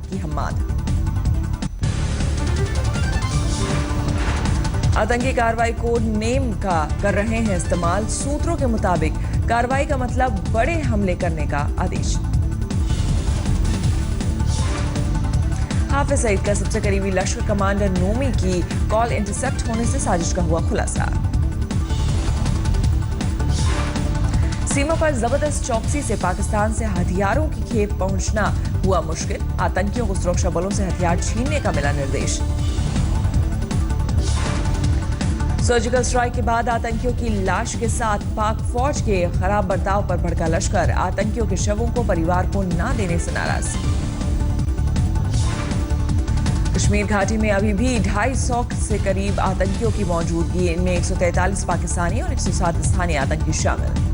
की हम्माद। आतंकी कार्रवाई कोड नेम का कर रहे हैं इस्तेमाल। सूत्रों के मुताबिक कार्रवाई का मतलब बड़े हमले करने का आदेश। हाफिज सईद का सबसे करीबी लश्कर कमांडर नोमी की कॉल इंटरसेप्ट होने से साजिश का हुआ खुलासा। सीमा पर जबरदस्त चौकसी से पाकिस्तान से हथियारों की खेप पहुंचना हुआ मुश्किल। आतंकियों को सुरक्षा बलों से हथियार छीनने का मिला निर्देश। सर्जिकल स्ट्राइक के बाद आतंकियों की लाश के साथ पाक फौज के खराब बर्ताव पर भड़का लश्कर। आतंकियों के शवों को परिवार को न देने से नाराज। कश्मीर घाटी में अभी भी 250 से करीब आतंकियों की मौजूदगी। इनमें 143 पाकिस्तानी और 107 स्थानीय आतंकी शामिल।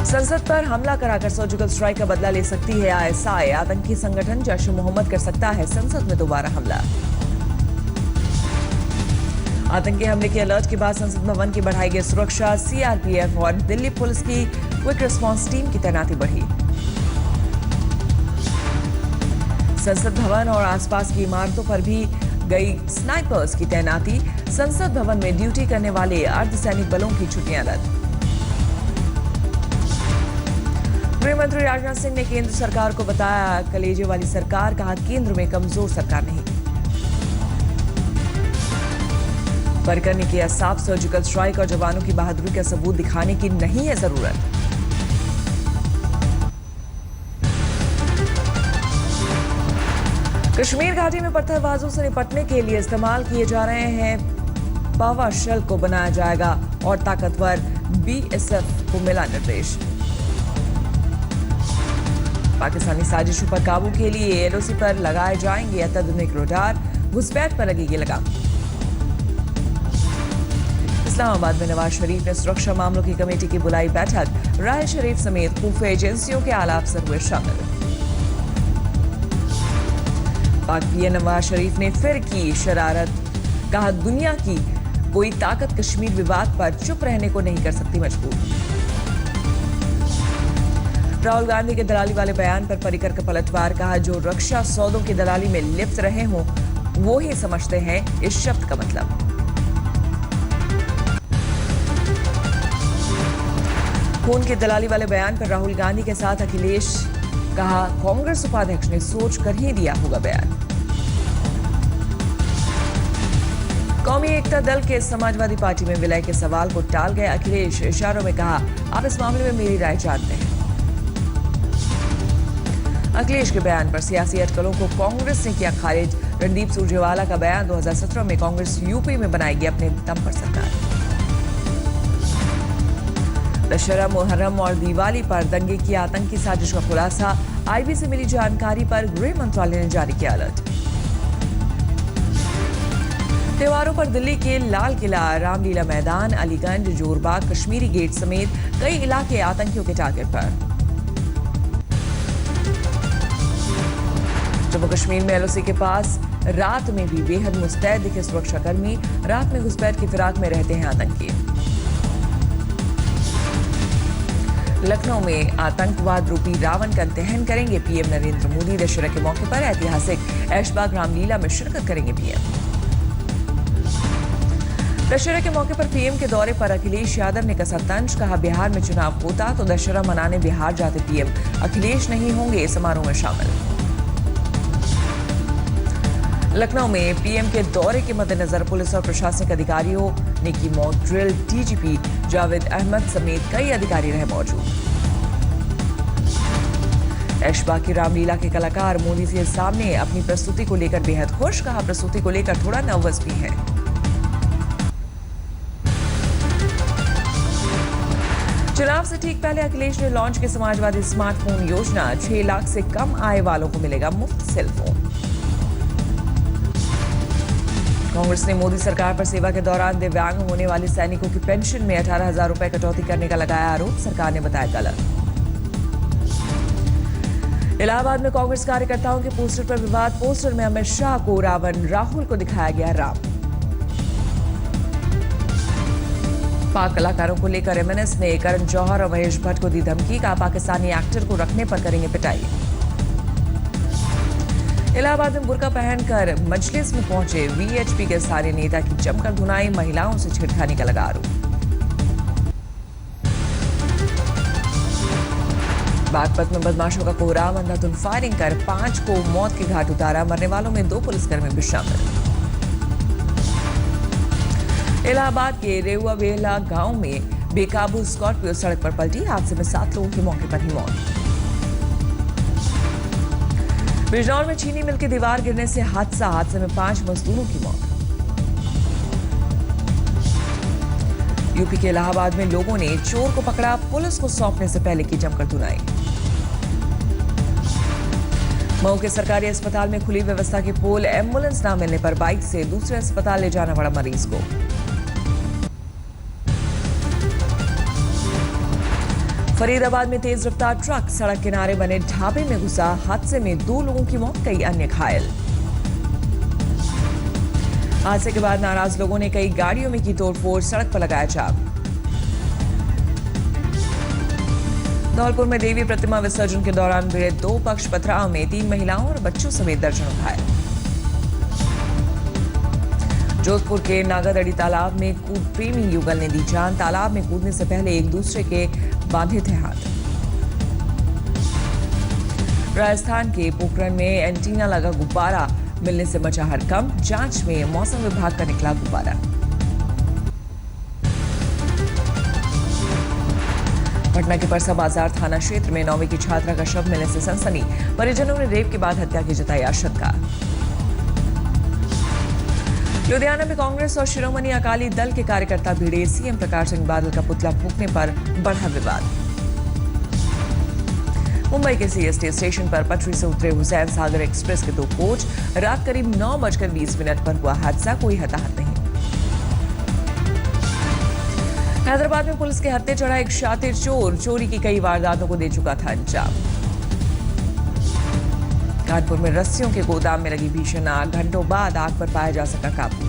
संसद पर हमला कराकर सर्जिकल स्ट्राइक का बदला ले सकती है आईएसआई। आतंकी संगठन जैश ए मोहम्मद कर सकता है संसद में दोबारा हमला। आतंकी हमले के अलर्ट के बाद संसद भवन की बढ़ाई गई सुरक्षा। सीआरपीएफ और दिल्ली पुलिस की क्विक रिस्पांस टीम की तैनाती बढ़ी। संसद भवन और आसपास की इमारतों पर भी गई स्नाइपर्स की तैनाती। संसद भवन में ड्यूटी करने वाले अर्धसैनिक बलों की छुट्टियां रद्द। गृह मंत्री राजनाथ सिंह ने केंद्र सरकार को बताया कलेजे वाली सरकार। कहा केंद्र में कमजोर सरकार नहीं। पर्रिकर ने किया साफ सर्जिकल स्ट्राइक और जवानों की बहादुरी का सबूत दिखाने की नहीं है जरूरत। कश्मीर घाटी में पत्थरबाजों से निपटने के लिए इस्तेमाल किए जा रहे हैं पावा शेल को बनाया जाएगा और ताकतवर बीएसएफ को मिला निर्देश। पाकिस्तानी साजिशों पर काबू के लिए एलओसी पर लगाए जाएंगे अत्याधुनिक रडार। घुसपैठ पर लगेगी लगाम। इस्लामाबाद में नवाज शरीफ ने सुरक्षा मामलों की कमेटी की बुलाई बैठक। राय शरीफ समेत खुफिया एजेंसियों के आला अफसर हुए शामिल। पाक पीएम नवाज शरीफ ने फिर की शरारत। कहा दुनिया की कोई ताकत कश्मीर विवाद पर चुप रहने को नहीं कर सकती मजबूर। राहुल गांधी के दलाली वाले बयान पर पर्रिकर का पलटवार। कहा जो रक्षा सौदों की दलाली में लिप्त रहे हों वो ही समझते हैं इस शब्द का मतलब। खून की दलाली वाले बयान पर राहुल गांधी के साथ अखिलेश। कहा कांग्रेस उपाध्यक्ष ने सोच कर ही दिया होगा बयान। कौमी एकता दल के समाजवादी पार्टी में विलय के सवाल को टाल गए अखिलेश। इशारों में कहा आप इस मामले में मेरी राय जानते हैं। अखिलेश के बयान पर सियासी अटकलों को कांग्रेस ने किया खारिज। रणदीप सुरजेवाला का बयान 2017 में कांग्रेस यूपी में बनाएगी अपने दम पर सरकार। दशहरा मुहर्रम और दिवाली पर दंगे की आतंकी साजिश का खुलासा। आईबी से मिली जानकारी पर गृह मंत्रालय ने जारी किया अलर्ट। त्योहारों पर दिल्ली के लाल किला, रामलीला मैदान, अलीगंज, जोरबाग, कश्मीरी गेट समेत कई इलाके आतंकियों के टारगेट पर। जम्मू कश्मीर में एलओसी के पास रात में भी बेहद मुस्तैद दिखे सुरक्षाकर्मी। रात में घुसपैठ की फिराक में रहते हैं आतंकी। लखनऊ में आतंकवाद रूपी रावण का दहन करेंगे पीएम नरेंद्र मोदी। दशहरा के मौके पर ऐतिहासिक ऐशबाग रामलीला में शिरकत करेंगे पीएम। दशहरा के मौके पर पीएम के दौरे पर अखिलेश यादव ने कसा तंज। कहा बिहार में चुनाव होता तो दशहरा मनाने बिहार जाते पीएम। अखिलेश नहीं होंगे समारोह में शामिल। लखनऊ में पीएम के दौरे के मद्देनजर पुलिस और प्रशासनिक अधिकारियों ने की mock drill. DGP Javed Ahmad समेत कई अधिकारी रहे मौजूद। ऐशबाग की रामलीला के कलाकार मोदी के सामने अपनी प्रस्तुति को लेकर बेहद खुश। कहा प्रस्तुति को लेकर थोड़ा नर्वस भी है। चुनाव से ठीक पहले अखिलेश ने लॉन्च की समाजवादी स्मार्टफोन योजना। 6 लाख से कम आय वालों को मिलेगा मुफ्त सेलफोन। कांग्रेस ने मोदी सरकार पर सेवा के दौरान दिव्यांग होने वाले सैनिकों की पेंशन में 18,000 रुपए कटौती करने का लगाया आरोप। सरकार ने बताया गलत। इलाहाबाद में कांग्रेस कार्यकर्ताओं के पोस्टर पर विवाद। पोस्टर में अमित शाह को रावण, राहुल को दिखाया गया राम। पाक कलाकारों को लेकर एमएनएस ने करण जौहर और महेश भट्ट को दी धमकी, कहा पाकिस्तानी एक्टर को रखने पर करेंगे पिटाई। इलाहाबाद में बुर्का पहनकर मजलिस में पहुंचे वीएचपी के सारे नेता की जमकर धुनाई, महिलाओं से छेड़खानी का लगा आरोप। बागपत में बदमाशों का कोहराम, अंधाधुंध फायरिंग कर 5 को मौत के घाट उतारा, मरने वालों में 2 पुलिसकर्मी भी शामिल। इलाहाबाद के रेवा वेला गांव में बेकाबू स्कॉर्पियो सड़क पर पलटी, हादसे में 7 लोगों की मौके पर ही मौत। बिजनौर में चीनी मिल की दीवार गिरने से हादसे में 5 मजदूरों की मौत। यूपी के इलाहाबाद में लोगों ने चोर को पकड़ा, पुलिस को सौंपने से पहले की जमकर धुनाई। मऊ के सरकारी अस्पताल में खुली व्यवस्था की पोल, एम्बुलेंस न मिलने पर बाइक से दूसरे अस्पताल ले जाना पड़ा मरीज को। फरीदाबाद में तेज रफ्तार ट्रक सड़क किनारे बने ढाबे में घुसा, हादसे में 2 लोगों की मौत, कई अन्य घायल। हादसे के बाद नाराज लोगों ने कई गाड़ियों में की तोड़फोड़, सड़क पर लगाया जाम। धौलपुर में देवी प्रतिमा विसर्जन के दौरान भिड़े 2 पक्ष पथराव में 3 महिलाओं और बच्चों समेत दर्जनों घायल। जोधपुर के नागादड़ी तालाब में कूद प्रेमी युगल ने दी जान, तालाब में कूदने से पहले एक दूसरे के बांधे थे हाथ। राजस्थान के पोखरण में एंटीना लगा गुब्बारा मिलने से मचा हड़कंप, जांच में मौसम विभाग का निकला गुब्बारा। पटना के परसा बाजार थाना क्षेत्र में 9वीं की छात्रा का शव मिलने से सनसनी, परिजनों ने रेप के बाद हत्या की जताई आशंका। लुधियाना में कांग्रेस और शिरोमणि अकाली दल के कार्यकर्ता भिड़े, सीएम प्रकाश सिंह बादल का पुतला फूंकने पर बढ़ा विवाद। मुंबई के सीएसटी स्टेशन पर पटरी से उतरे हुसैन सागर एक्सप्रेस के 2 कोच, रात करीब 9:20 पर हुआ हादसा, कोई हताहत नहीं। हैदराबाद में पुलिस के हत्थे चढ़ा एक शातिर चोर, चोरी की कई वारदातों को दे चुका था अंजाम। कानपुर में रस्सियों के गोदाम में लगी भीषण आग, घंटों बाद आग पर पाया जा सका काबू।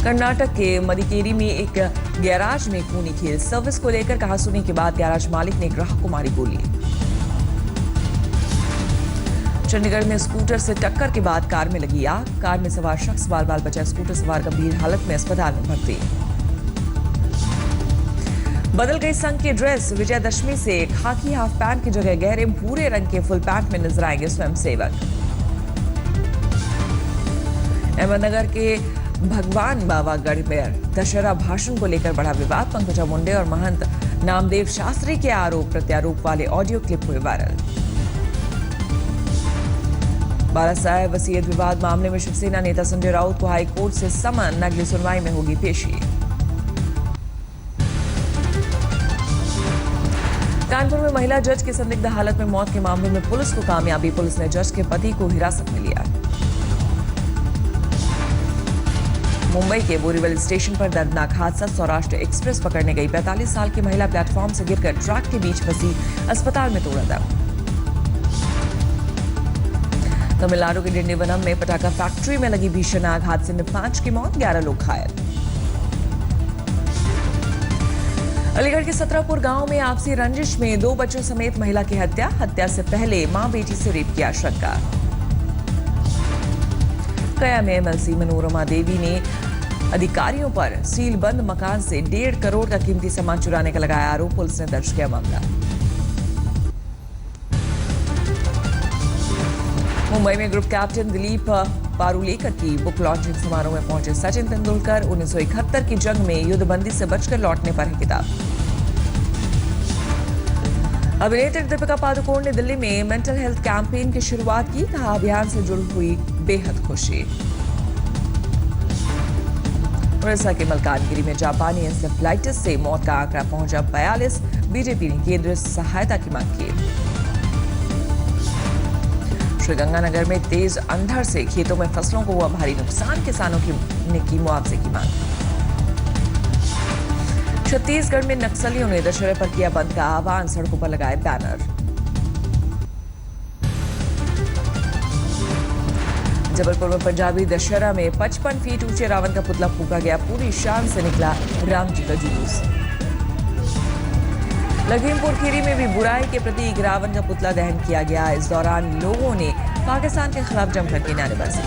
कर्नाटक के मदिकेरी में एक गैराज में खूनी खेल, सर्विस को लेकर कहासुनी के बाद गैराज मालिक ने ग्राहक को मारी गोली। चंडीगढ़ में स्कूटर से टक्कर के बाद कार में लगी आग, कार में सवार शख्स बाल बाल बचा, स्कूटर सवार गंभीर हालत में अस्पताल में भर्ती। बदल गई संघ की ड्रेस, विजयदशमी से खाकी हाफ पैंट की जगह गहरे भूरे रंग के फुल पैंट में नजर आएंगे स्वयंसेवक। अहमदनगर के भगवान बाबा गढ़ में दशहरा भाषण को लेकर बड़ा विवाद, पंकजा मुंडे और महंत नामदेव शास्त्री के आरोप प्रत्यारोप वाले ऑडियो क्लिप हुए वायरल। बालासाहेब वसीयत विवाद मामले में शिवसेना नेता संजय राउत को हाईकोर्ट से समन, अगली सुनवाई में होगी पेशी। कानपुर में महिला जज की संदिग्ध हालत में मौत के मामले में पुलिस को कामयाबी, पुलिस ने जज के पति को हिरासत में लिया। मुंबई के बोरीवली स्टेशन पर दर्दनाक हादसा, सौराष्ट्र एक्सप्रेस पकड़ने गई 45 साल की महिला प्लेटफॉर्म से गिरकर ट्रक के बीच फंसी, अस्पताल में तोड़ा दम। तमिलनाडु के डिंडीवनम में पटाखा फैक्ट्री में लगी भीषण आग, हादसे में 5 की मौत, 11 लोग घायल। अलीगढ़ के सतरापुर गांव में आपसी रंजिश में 2 बच्चों समेत महिला की हत्या, हत्या से पहले मां बेटी से रेप की आशंका। गया में एमएलसी मनोरमा देवी ने अधिकारियों पर सील बंद मकान से 1.5 करोड़ का कीमती सामान चुराने का लगाया आरोप, पुलिस ने दर्ज किया मामला। मुंबई में ग्रुप कैप्टन दिलीप पारुलेकर की बुक लॉन्चिंग समारोह में पहुंचे सचिन तेंदुलकर, 1971 की जंग में युद्धबंदी से बचकर लौटने पर है किताब। अभिनेत्री दीपिका पादुकोण ने दिल्ली में मेंटल हेल्थ कैंपेन की शुरुआत की, कहा अभियान से जुड़ी हुई बेहद खुशी। उड़ीसा के मलकानगिरी में जापानी एंसेफ्लाइटिस से मौत का आंकड़ा पहुंचा 42, बीजेपी ने केंद्र सहायता की मांग की। श्रीगंगानगर में तेज अंधड़ से खेतों में फसलों को हुआ भारी नुकसान, किसानों की मुआवजे की मांग। छत्तीसगढ़ में नक्सलियों ने दशहरे पर किया बंद का आह्वान, सड़कों पर लगाए बैनर। जबलपुर में पंजाबी दशहरा में 55 फीट ऊंचे रावण का पुतला फूंका गया। पूरी शान से निकला राम जी का जुलूस। लखीमपुर खीरी में भी बुराई के प्रतीक रावण का पुतला दहन किया गया। इस दौरान लोगों ने पाकिस्तान के खिलाफ जमकर की नारेबाजी।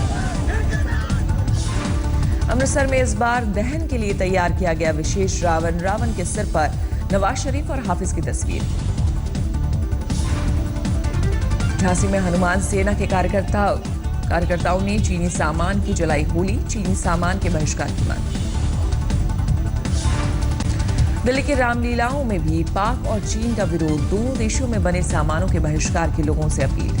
अमृतसर में इस बार दहन के लिए तैयार किया गया विशेष रावण। रावण के सिर पर नवाज शरीफ और हाफिज की तस्वीर। झांसी में हनुमान सेना के कार्यकर्ताओं ने चीनी सामान की जलाई होली। चीनी सामान के बहिष्कार की मांग। दिल्ली के रामलीलाओं में भी पाक और चीन का विरोध। दोनों देशों में बने सामानों के बहिष्कार की लोगों से अपील।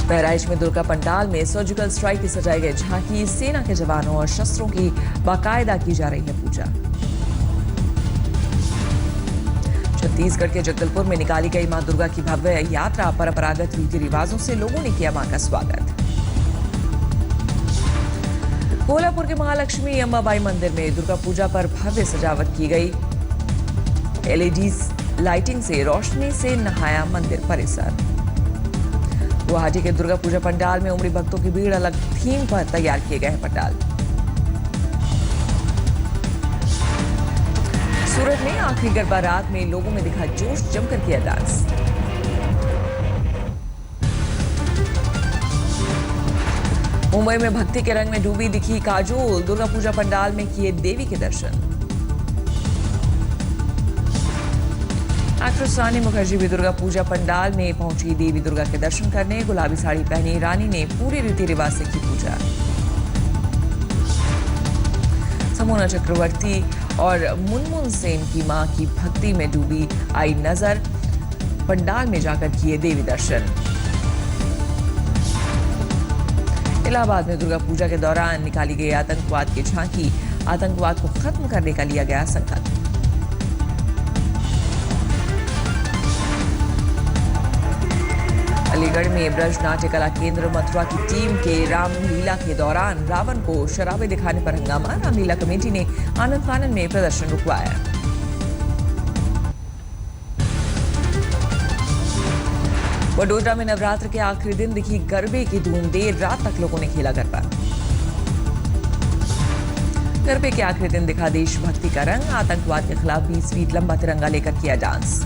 बहराइच में दुर्गा पंडाल में सर्जिकल स्ट्राइक की सजाई गई झांकी। सेना के जवानों और शस्त्रों की बाकायदा की जा रही है पूजा। छत्तीसगढ़ के जगदलपुर में निकाली गई मां दुर्गा की भव्य यात्रा। परंपरागत रीति रिवाजों से लोगों ने किया मां का स्वागत। कोल्हापुर के महालक्ष्मी अंबाबाई मंदिर में दुर्गा पूजा पर भव्य सजावट की गई। एलईडी लाइटिंग से रोशनी से नहाया मंदिर परिसर। गुवाहाटी के दुर्गा पूजा पंडाल में उमड़ी भक्तों की भीड़। अलग थीम पर तैयार किए गए हैं पंडाल। सूरत में आखिरी गरबा रात में लोगों में दिखा जोश। जमकर किया डांस। मुंबई में भक्ति के रंग में डूबी दिखी काजोल। दुर्गा पूजा पंडाल में किए देवी के दर्शन। एक्ट्रेस रानी मुखर्जी भी दुर्गा पूजा पंडाल में पहुंची देवी दुर्गा के दर्शन करने। गुलाबी साड़ी पहनी रानी ने पूरी रीति रिवाज से की पूजा। समोना चक्रवर्ती और मुनमुन सेन की मां की भक्ति में डूबी आई नजर। पंडाल में जाकर किए देवी दर्शन। इलाहाबाद में दुर्गा पूजा के दौरान निकाली गई आतंकवाद की झांकी। आतंकवाद को खत्म करने का लिया गया संकल्प। अलीगढ़ में ब्रज नाट्य कला केंद्र मथुरा की टीम के रामलीला के दौरान रावण को शराबे दिखाने पर हंगामा। रामलीला कमेटी ने आनंद फानन में प्रदर्शन रुकवाया। वडोदरा में नवरात्र के आखिरी दिन दिखी गरबे की धूम। देर रात तक लोगों ने खेला गरबा। गरबे के आखिरी दिन दिखा देशभक्ति का रंग। आतंकवाद के खिलाफ 20 फीट लंबा तिरंगा लेकर किया डांस।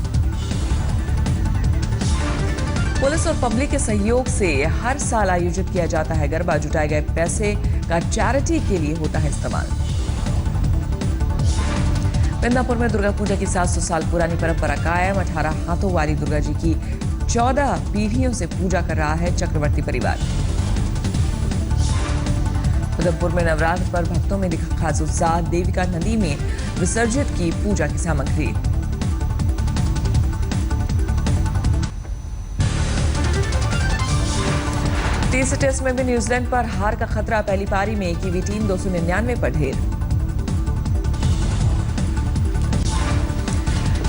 पुलिस और पब्लिक के सहयोग से हर साल आयोजित किया जाता है गरबा। जुटाए गए पैसे का चैरिटी के लिए होता है इस्तेमाल। मिदनापुर में दुर्गा पूजा की 700 साल पुरानी परंपरा कायम। 18 हाथों वाली दुर्गा जी की 14 पीढ़ियों से पूजा कर रहा है चक्रवर्ती परिवार। उधमपुर में नवरात्र पर भक्तों में दिखा खास उत्साह। देविका नदी में विसर्जित की पूजा की सामग्री। तीसरे टेस्ट में भी न्यूजीलैंड पर हार का खतरा। पहली पारी में कीवी टीम 299 पर ढेर।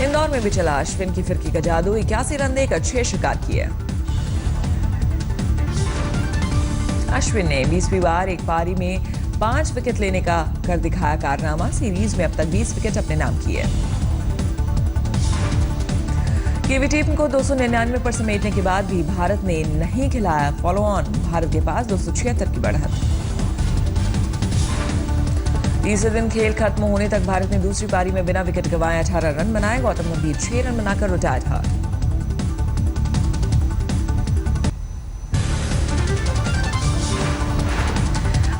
इंदौर में भी चला अश्विन की फिरकी का जादू। 81 रन देकर 6 शिकार किए। अश्विन ने 20वीं बार एक पारी में 5 विकेट लेने का कर दिखाया कारनामा। सीरीज में अब तक 20 विकेट अपने नाम किए। कीवी टीम को 299 पर समेटने के बाद भी भारत ने नहीं खिलाया फॉलो ऑन। भारत के पास 276 की बढ़त। तीसरे दिन खेल खत्म होने तक भारत ने दूसरी पारी में बिना विकेट गंवाए 18 रन बनाए। गौतम गंभीर 6 रन बनाकर रिटायर्ड हार।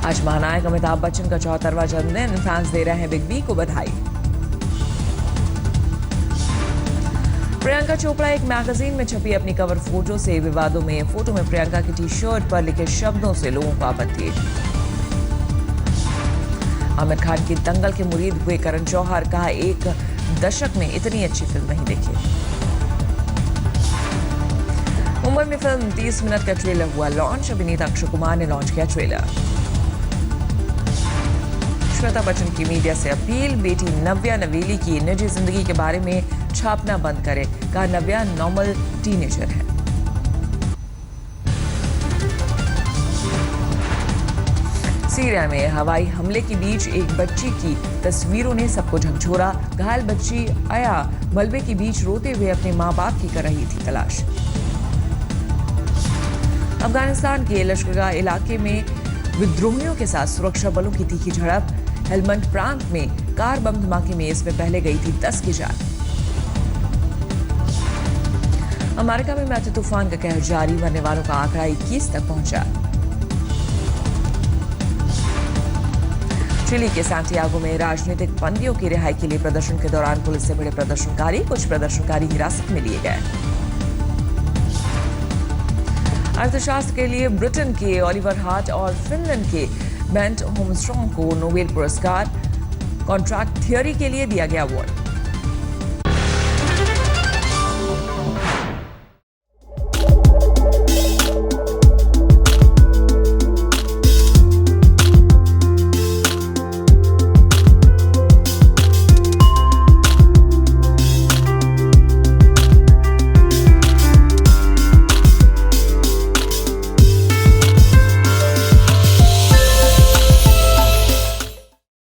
आज महानायक अमिताभ बच्चन का 74वां जन्मदिन। फैंस दे रहे हैं बिग बी को बधाई। प्रियंका चोपड़ा एक मैगजीन में छपी अपनी कवर फोटो से विवादों में। फोटो में प्रियंका की टी शर्ट पर लिखे शब्दों से लोगों को आपत्ति। आमिर खान की दंगल के मुरीद हुए करण जौहर। कहा, एक दशक में इतनी अच्छी फिल्म नहीं देखी। मुंबई में फिल्म 30 मिनट का ट्रेलर हुआ लॉन्च। अभिनेता अक्षय कुमार ने लॉन्च किया ट्रेलर। श्वेता बच्चन की मीडिया से अपील। बेटी नव्या नवेली की निजी जिंदगी के बारे में छापना बंद करे। कहा, नव्या नॉर्मल टीनेजर है। सीरिया में हवाई हमले के बीच एक बच्ची की तस्वीरों ने सबको झकझोरा। घायल बच्ची आया मलबे के बीच रोते हुए अपने मां बाप की कर रही थी तलाश। अफगानिस्तान के लश्करगाह इलाके में विद्रोहियों के साथ सुरक्षा बलों की तीखी झड़प। हेलमंड प्रांत में कार बम धमाके में इसमें पहले गई थी 10 की जान। अमेरिका में मैथ्यू तूफान का कहर जारी, मरने वालों का आंकड़ा 21 तक पहुंचा। चिली के सैंटियागो में राजनीतिक बंदियों की रिहाई के लिए प्रदर्शन के दौरान पुलिस से भिड़े प्रदर्शनकारी, कुछ प्रदर्शनकारी हिरासत में लिए गए। अर्थशास्त्र के लिए ब्रिटेन के ओलिवर हार्ट और फिनलैंड के बेंट होमस्ट्रॉन्ग को नोबेल पुरस्कार। कॉन्ट्रैक्ट थियोरी के लिए दिया गया अवार्ड।